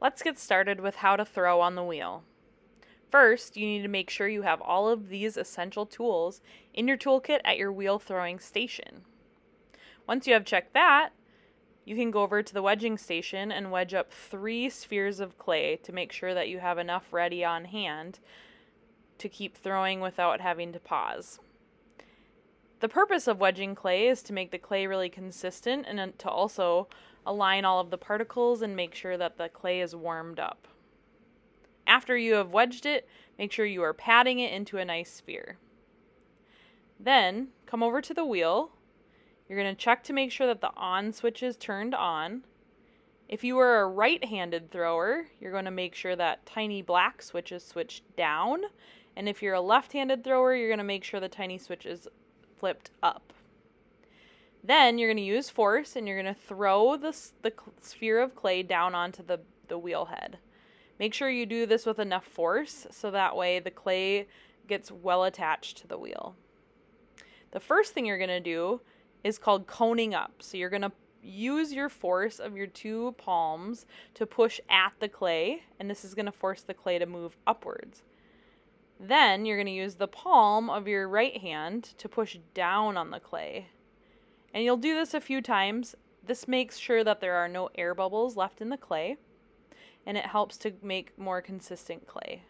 Let's get started with how to throw on the wheel. First, you need to make sure you have all of these essential tools in your toolkit at your wheel throwing station. Once you have checked that, you can go over to the wedging station and wedge up 3 spheres of clay to make sure that you have enough ready on hand to keep throwing without having to pause. The purpose of wedging clay is to make the clay really consistent and to also align all of the particles and make sure that the clay is warmed up. After you have wedged it, make sure you are patting it into a nice sphere. Then, come over to the wheel. You're going to check to make sure that the on switch is turned on. If you are a right-handed thrower, you're going to make sure that tiny black switch is switched down. And if you're a left-handed thrower, you're going to make sure the tiny switch is flipped up. Then you're going to use force and you're going to throw the sphere of clay down onto the wheel head. Make sure you do this with enough force so that way the clay gets well attached to the wheel. The first thing you're going to do is called coning up. So you're going to use your force of your 2 palms to push at the clay, and this is going to force the clay to move upwards. Then you're going to use the palm of your right hand to push down on the clay. And you'll do this a few times. This makes sure that there are no air bubbles left in the clay, and it helps to make more consistent clay.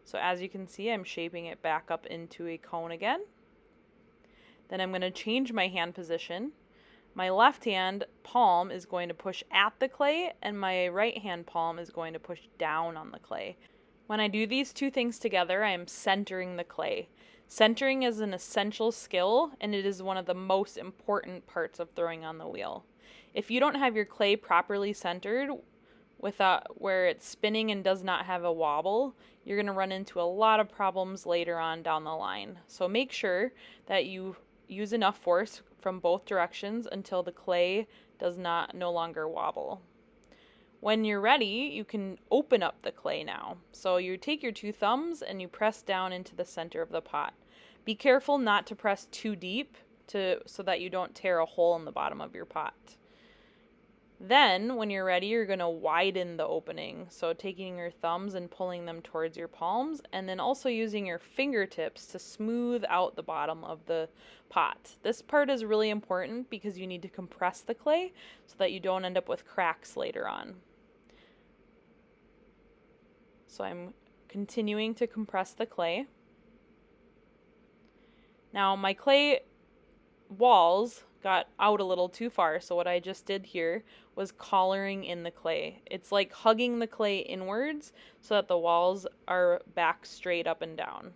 So as you can see, I'm shaping it back up into a cone again. Then I'm going to change my hand position. My left hand palm is going to push at the clay, and my right hand palm is going to push down on the clay. When I do these 2 things together, I am centering the clay. Centering is an essential skill, and it is one of the most important parts of throwing on the wheel. If you don't have your clay properly centered, where it's spinning and does not have a wobble, you're going to run into a lot of problems later on down the line. So make sure that you use enough force from both directions until the clay does no longer wobble. When you're ready, you can open up the clay now. So you take your 2 thumbs and you press down into the center of the pot. Be careful not to press too deep so that you don't tear a hole in the bottom of your pot. Then, when you're ready, you're going to widen the opening. So taking your thumbs and pulling them towards your palms, and then also using your fingertips to smooth out the bottom of the pot. This part is really important because you need to compress the clay so that you don't end up with cracks later on. So I'm continuing to compress the clay. Now my clay walls got out a little too far, so what I just did here was collaring in the clay. It's like hugging the clay inwards so that the walls are back straight up and down.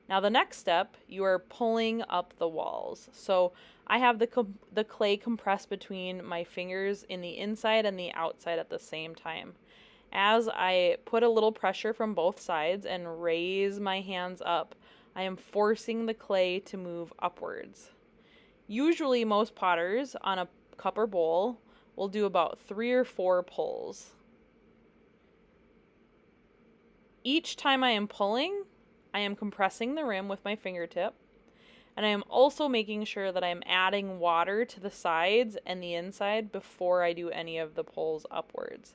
Now the next step, you are pulling up the walls. So I have the clay compressed between my fingers in the inside and the outside at the same time. As I put a little pressure from both sides and raise my hands up, I am forcing the clay to move upwards. Usually most potters on a cup or bowl will do about 3 or 4 pulls. Each time I am pulling, I am compressing the rim with my fingertip, and I am also making sure that I am adding water to the sides and the inside before I do any of the pulls upwards.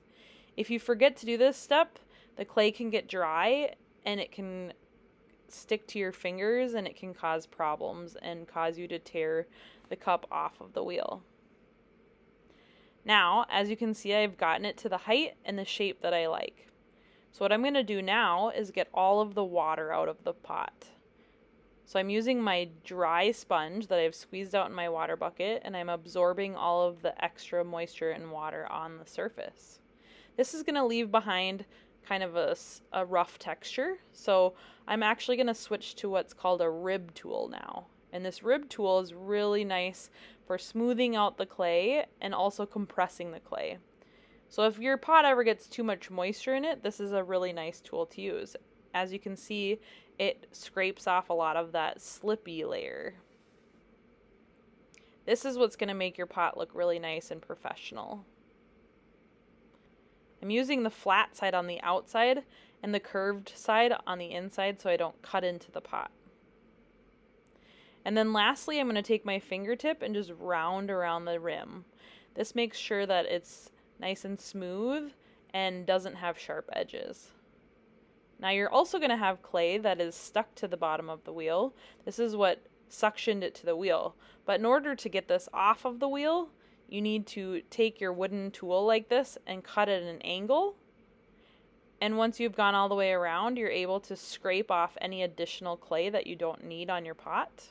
If you forget to do this step, the clay can get dry and it can stick to your fingers and it can cause problems and cause you to tear the cup off of the wheel. Now, as you can see, I've gotten it to the height and the shape that I like. So what I'm going to do now is get all of the water out of the pot. So I'm using my dry sponge that I've squeezed out in my water bucket, and I'm absorbing all of the extra moisture and water on the surface. This is going to leave behind kind of a rough texture, so I'm actually going to switch to what's called a rib tool now. And this rib tool is really nice for smoothing out the clay and also compressing the clay. So if your pot ever gets too much moisture in it, this is a really nice tool to use. As you can see, it scrapes off a lot of that slippy layer. This is what's going to make your pot look really nice and professional. I'm using the flat side on the outside and the curved side on the inside so I don't cut into the pot. And then lastly, I'm going to take my fingertip and just round around the rim. This makes sure that it's nice and smooth and doesn't have sharp edges. Now you're also going to have clay that is stuck to the bottom of the wheel. This is what suctioned it to the wheel. But in order to get this off of the wheel, you need to take your wooden tool like this and cut at an angle. And once you've gone all the way around, you're able to scrape off any additional clay that you don't need on your pot.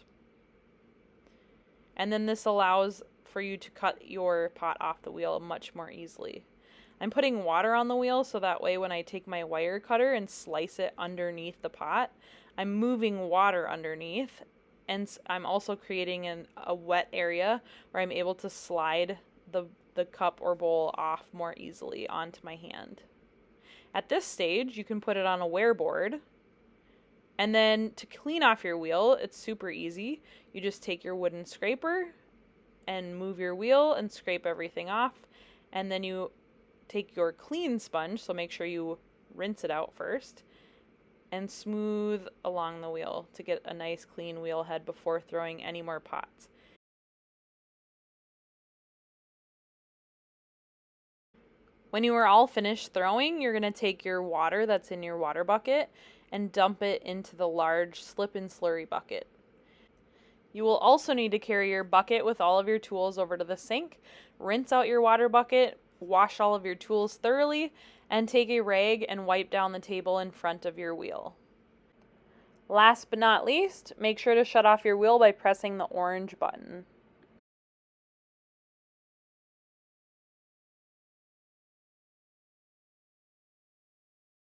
And then this allows for you to cut your pot off the wheel much more easily. I'm putting water on the wheel so that way when I take my wire cutter and slice it underneath the pot, I'm moving water underneath, and I'm also creating a wet area where I'm able to slide the cup or bowl off more easily onto my hand. At this stage, you can put it on a wear board, and then to clean off your wheel, it's super easy. You just take your wooden scraper and move your wheel and scrape everything off, and then you take your clean sponge, so make sure you rinse it out first, and smooth along the wheel to get a nice clean wheel head before throwing any more pots. When you are all finished throwing, you're going to take your water that's in your water bucket and dump it into the large slip and slurry bucket. You will also need to carry your bucket with all of your tools over to the sink, rinse out your water bucket, wash all of your tools thoroughly, and take a rag and wipe down the table in front of your wheel. Last but not least, make sure to shut off your wheel by pressing the orange button.